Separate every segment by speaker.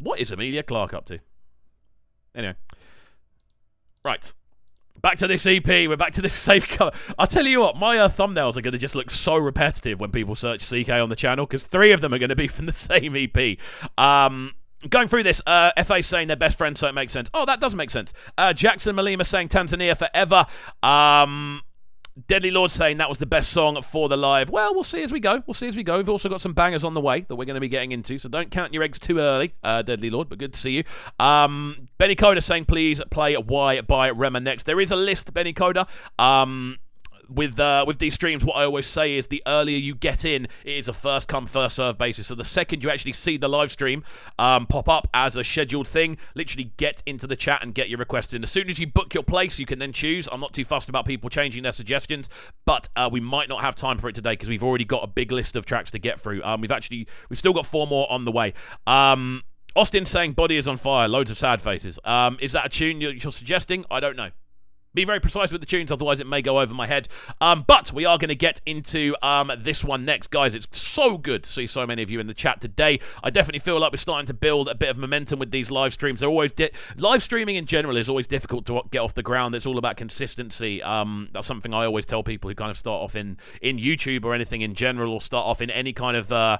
Speaker 1: What is Emilia Clarke up to? Anyway. Right. Back to this EP. We're back to this safe cover. I'll tell you what, my thumbnails are going to just look so repetitive when people search CKay on the channel, because 3 of them are going to be from the same EP. Going through this, FA saying they're best friends, so it makes sense. Oh, that does make sense. Jackson Malima saying Tanzania forever. Deadly Lord saying that was the best song for the live. Well, we'll see as we go. We've also got some bangers on the way that we're going to be getting into, so don't count your eggs too early, Deadly Lord, but good to see you. Benny Coda saying please play Why by Rema next. There is a list, Benny Coda. With these streams, what I always say is the earlier you get in, it is a first come, first serve basis. So the second you actually see the live stream pop up as a scheduled thing, literally get into the chat and get your request in. As soon as you book your place, you can then choose. I'm not too fussed about people changing their suggestions, but we might not have time for it today because we've already got a big list of tracks to get through. We've still got 4 more on the way. Austin saying Body is on fire, loads of sad faces. Is that a tune you're suggesting? I don't know. Be very precise with the tunes, otherwise it may go over my head. But we are going to get into this one next. Guys, it's so good to see so many of you in the chat today. I definitely feel like we're starting to build a bit of momentum with these live streams. They're always live streaming in general is always difficult to get off the ground. It's all about consistency. That's something I always tell people who kind of start off in YouTube or anything in general, or start off in any kind of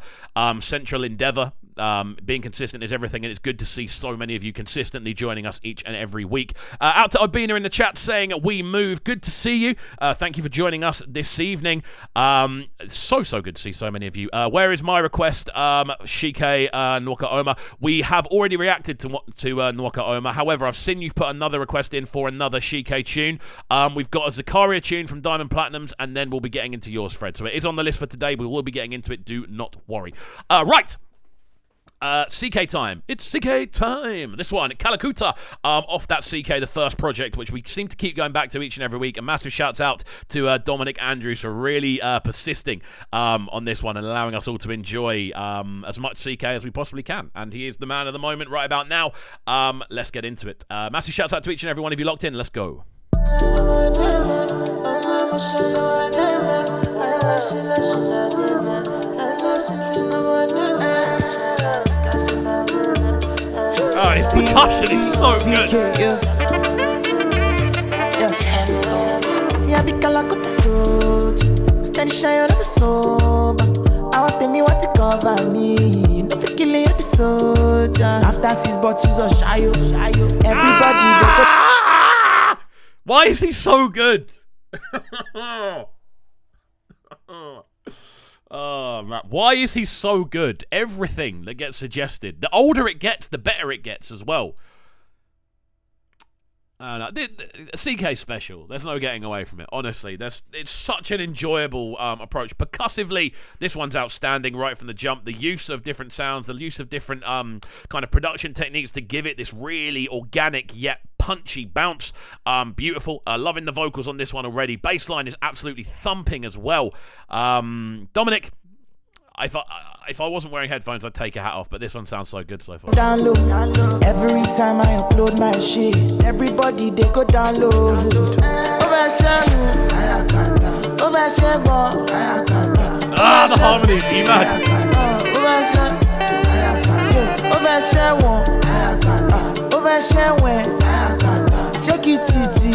Speaker 1: central endeavor. Being consistent is everything, and it's good to see so many of you consistently joining us each and every week. Out to Albina in the chat saying we move. Good to see you. Thank you for joining us this evening. So good to see so many of you. Where is my request? CKay Nwaka Oma. We have already reacted to Nwaka Oma. However, I've seen you've put another request in for another CKay tune. We've got a Zakaria tune from Diamond Platinums, and then we'll be getting into yours, Fred. So it is on the list for today. We will be getting into it. Do not worry. Right. CKay time. It's CKay time. This one, Kalakuta, off that CKay, the first project, which we seem to keep going back to each and every week. A massive shouts out to Dominic Andrews for really persisting on this one and allowing us all to enjoy as much CKay as we possibly can. And he is the man of the moment right about now. Let's get into it. Massive shouts out to each and every one of you locked in. Let's go. Oh, his percussion is so good. See, I be Kalakuta soldier. Stand shy out of the sober. I want me what to cover me. No for killing the soldier. After 6 bottles of shayo, everybody Why is he so good? Oh, man. Why is he so good? Everything that gets suggested. The older it gets, the better it gets as well. CKay special. There's no getting away from it. Honestly, it's such an enjoyable approach. Percussively, this one's outstanding right from the jump. The use of different sounds, the use of different kind of production techniques to give it this really organic yet punchy bounce. Beautiful. Loving the vocals on this one already. Bassline is absolutely thumping as well. Dominic, if I wasn't wearing headphones, I'd take a hat off, but this one sounds so good so far.
Speaker 2: Download. Every time I upload my shit, everybody they go download.
Speaker 1: The harmonies, E-Mad.
Speaker 2: Shake it, titi.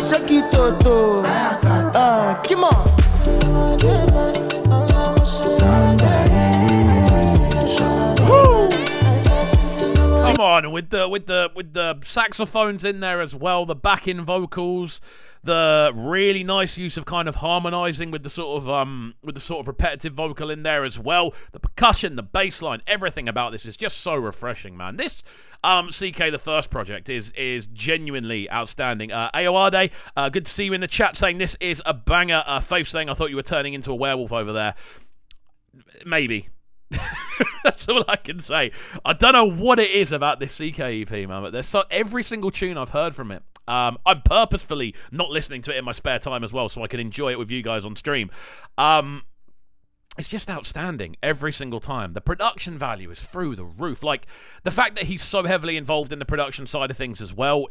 Speaker 2: Shake it, toto. Come on.
Speaker 1: Come on, with the saxophones in there as well, the backing vocals, the really nice use of kind of harmonizing with the sort of repetitive vocal in there as well. The percussion, the bass line, everything about this is just so refreshing, man. This CKay the first project is genuinely outstanding. Ayoade, good to see you in the chat saying this is a banger. Faith saying I thought you were turning into a werewolf over there. Maybe. That's all I can say. I don't know what it is about this CKay EP, man, but there's every single tune I've heard from it. I'm purposefully not listening to it in my spare time as well, so I can enjoy it with you guys on stream. it's just outstanding every single time. The production value is through the roof. Like, the fact that he's so heavily involved in the production side of things as well,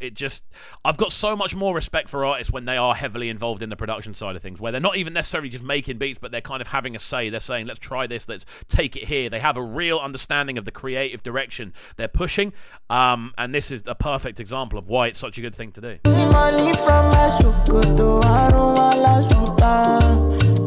Speaker 1: I've got so much more respect for artists when they are heavily involved in the production side of things, where they're not even necessarily just making beats, but they're kind of having a say. They're saying, let's try this, let's take it here. They have a real understanding of the creative direction they're pushing, and this is a perfect example of why it's such a good thing to do.
Speaker 2: Money from my Sokoto, I don't want last to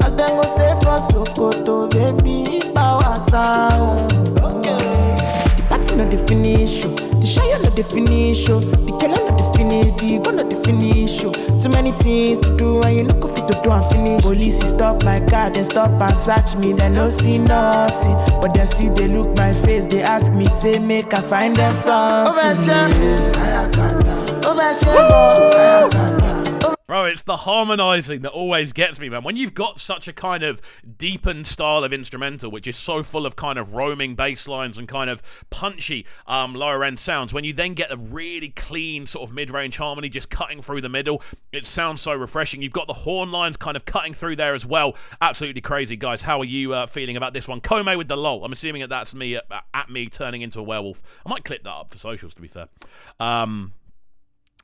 Speaker 2: as them go say for Sokoto, baby, power sound. The party not the finish, the shy not the finish, the girl not the finish, the go not the finish. Too many things to do and you no go fit to do and finish. Police stop my car, they stop and search me, they no see nothing, but they still they look my face, they ask me, say make I find them something.
Speaker 1: Bro, it's the harmonizing that always gets me, man. When you've got such a kind of deepened style of instrumental, which is so full of kind of roaming bass lines and kind of punchy lower end sounds, when you then get a really clean sort of mid-range harmony just cutting through the middle, it sounds so refreshing. You've got the horn lines kind of cutting through there as well. Absolutely crazy, guys. How are you feeling about this one? CKay with the lol. I'm assuming that that's me at me turning into a werewolf. I might clip that up for socials, to be fair.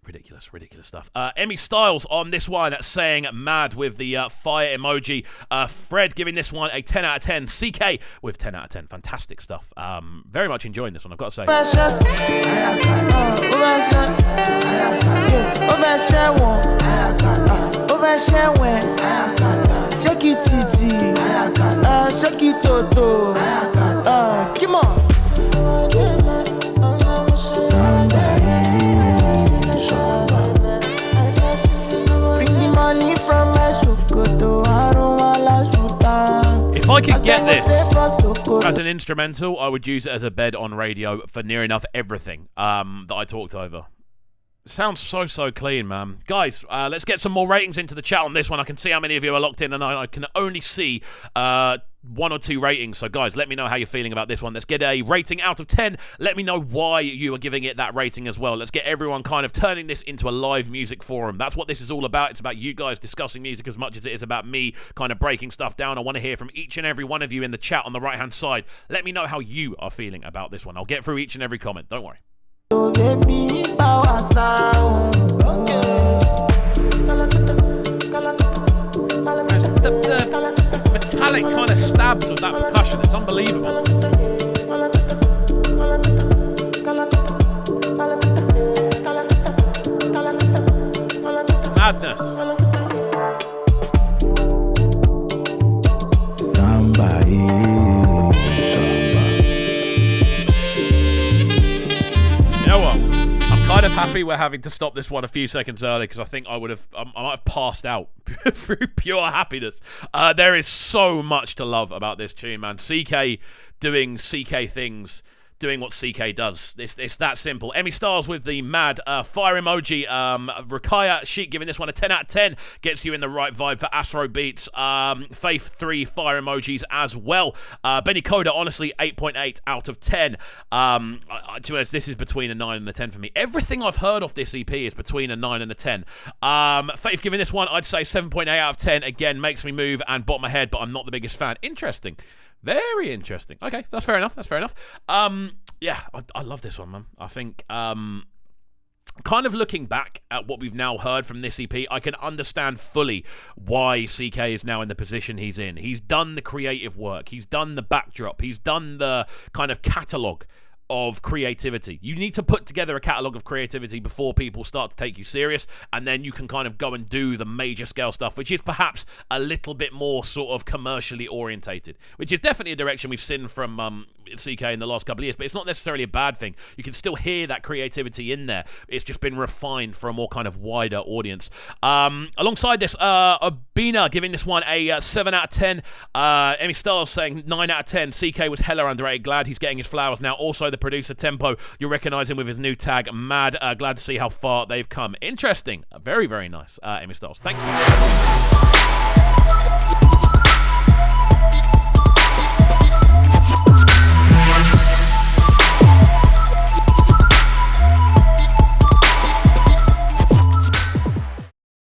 Speaker 1: Ridiculous stuff. Emmy Styles on this one saying mad with the fire emoji. Fred giving this one a 10 out of 10. CKay with 10 out of 10. Fantastic stuff. Very much enjoying this one, I've got to say.
Speaker 2: Come on.
Speaker 1: If I could get this as an instrumental, I would use it as a bed on radio for near enough everything that I talked over. Sounds so clean, man. Guys, let's get some more ratings into the chat on this one. I can see how many of you are locked in, and I can only see 1 or 2 ratings. So, guys, let me know how you're feeling about this one. Let's get a rating out of 10. Let me know why you are giving it that rating as well. Let's get everyone kind of turning this into a live music forum. That's what this is all about. It's about you guys discussing music as much as it is about me kind of breaking stuff down. I want to hear from each and every one of you in the chat on the right-hand side. Let me know how you are feeling about this one. I'll get through each and every comment. Don't worry. The metallic kind of stabs with that percussion, it's unbelievable. Madness. You know what? I'm kind of happy we're having to stop this one a few seconds early, because I think I might have passed out through pure happiness. There is so much to love about this tune, man. CKay doing CKay things, doing what CKay does. It's that simple. Emmy Styles with the mad fire emoji. Rakaya Sheik giving this one a 10 out of 10. Gets you in the right vibe for Afro beats. Faith 3 fire emojis as well. Benny Coda, honestly, 8.8 out of 10. To be honest, this is between a 9 and a 10 for me. Everything I've heard of this EP is between a 9 and a 10. Faith giving this one, I'd say 7.8 out of 10. Again, makes me move and bop my head, but I'm not the biggest fan. Interesting. Very interesting. Okay, that's fair enough. Yeah, I love this one, man. I think, kind of looking back at what we've now heard from this EP, I can understand fully why CKay is now in the position he's in. He's done the creative work. He's done the backdrop. He's done the kind of catalogue of creativity. You need to put together a catalogue of creativity before people start to take you serious, and then you can kind of go and do the major scale stuff, which is perhaps a little bit more sort of commercially orientated, which is definitely a direction we've seen from CKay in the last couple of years, but it's not necessarily a bad thing. You can still hear that creativity in there. It's just been refined for a more kind of wider audience. Alongside this, Abina giving this one a 7 out of 10. Emmy Styles saying 9 out of 10. CKay was hella underrated. Glad he's getting his flowers now. Also, the producer Tempo, you'll recognise him with his new tag, Mad. Glad to see how far they've come. Interesting. Very, very nice, Emmy Styles. Thank you.